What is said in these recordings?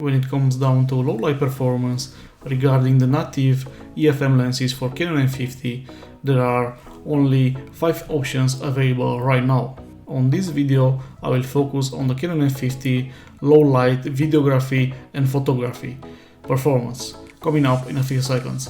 when it comes down to low light performance regarding the native EFM lenses for Canon M50, there are only 5 options available right now. On this video, I will focus on the Canon M50 low light videography and photography performance, coming up in a few seconds.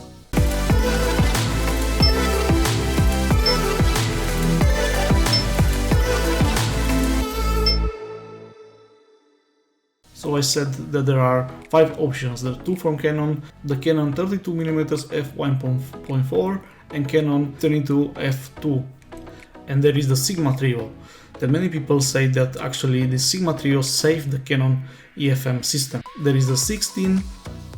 So I said that there are 5 options. There are 2 from Canon, the Canon 32mm f1.4 and Canon 22 f2. And there is the Sigma Trio. That many people say that actually the Sigma Trio saved the Canon EFM system. There is the 16,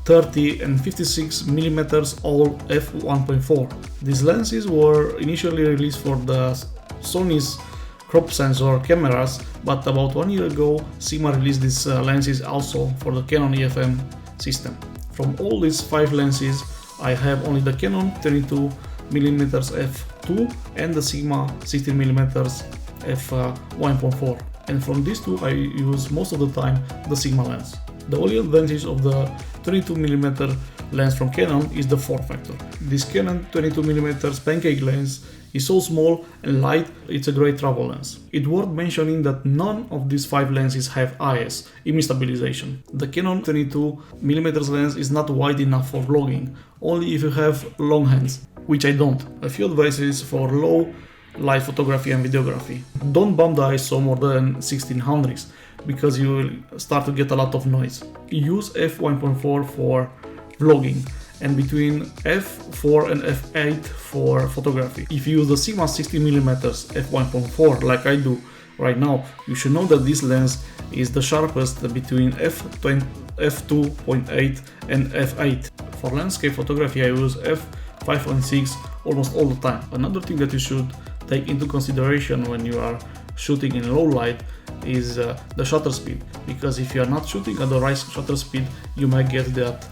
30 and 56mm all f1.4. These lenses were initially released for the Sony's crop sensor cameras, but about 1 year ago Sigma released these lenses also for the Canon EFM system. From all these 5 lenses I have only the Canon 22mm f2 and the Sigma 16mm f1.4, and from these 2 I use most of the time the Sigma lens. The only advantage of the 22mm lens from Canon is the form factor. This Canon 22mm pancake lens is so small and light, it's a great travel lens. It's worth mentioning that none of these 5 lenses have IS, image stabilization. The Canon 22mm lens is not wide enough for vlogging, only if you have long hands, which I don't. A few advices for low light photography and videography. Don't bump the ISO more than 1600 because you will start to get a lot of noise. Use f1.4 for vlogging and between f4 and f8 for photography. If you use the Sigma 60mm f1.4 like I do right now, you should know that this lens is the sharpest between f2.8 and f8. For landscape photography I use f5.6 almost all the time. Another thing that you should take into consideration when you are shooting in low light is the shutter speed, because if you are not shooting at the right shutter speed you might get that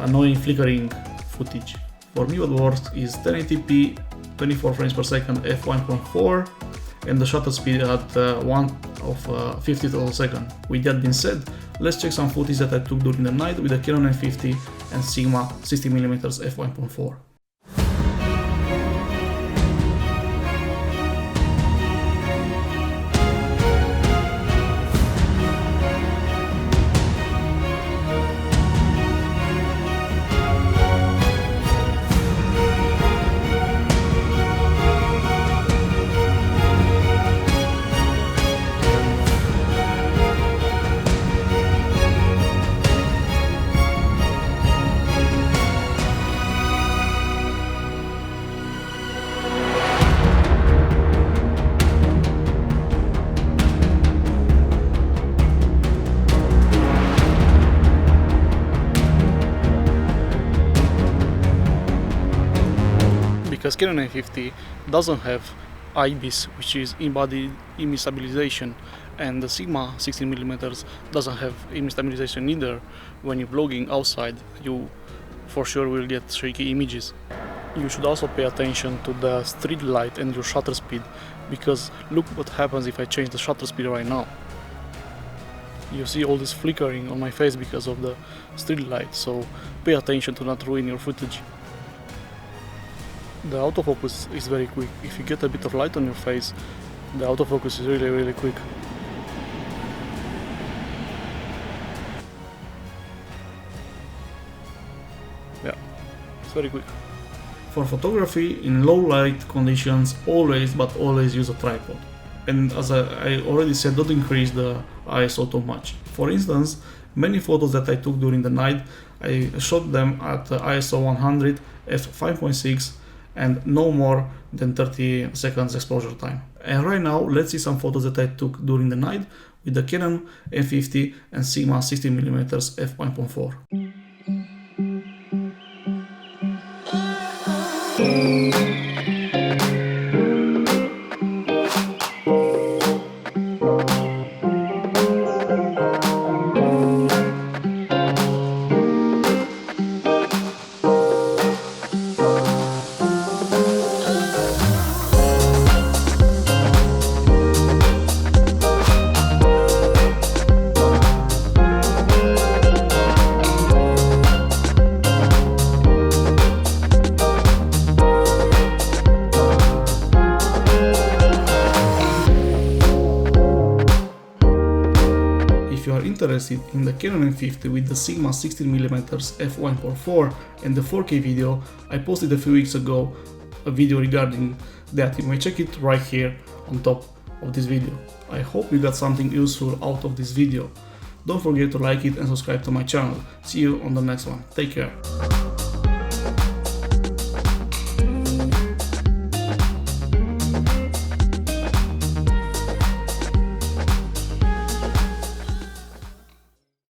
annoying flickering footage. For me what works is 1080p 24 frames per second f1.4 and the shutter speed at 1/50th of a second. With that being said, let's check some footage that I took during the night with the Canon M50 and Sigma 60mm f1.4. Because Canon M50 doesn't have IBIS, which is embodied image stabilization, and the Sigma 16mm doesn't have image stabilization either. When you're vlogging outside, you for sure will get shaky images. You should also pay attention to the street light and your shutter speed, because look what happens if I change the shutter speed right now. You see all this flickering on my face because of the street light, so pay attention to not ruin your footage. The autofocus is very quick. If you get a bit of light on your face, the autofocus is really quick. Yeah, it's very quick. For photography in low light conditions, always use a tripod. And as I already said, don't increase the ISO too much. For instance, many photos that I took during the night, I shot them at ISO 100, f5.6 and no more than 30 seconds exposure time. And right now, let's see some photos that I took during the night with the Canon M50 and Sigma 60mm f1.4. interested in the Canon M50 with the Sigma 16mm f1.4 and the 4K video, I posted a few weeks ago a video regarding that. You may check it right here on top of this video. I hope you got something useful out of this video. Don't forget to like it and subscribe to my channel. See you on the next one. Take care.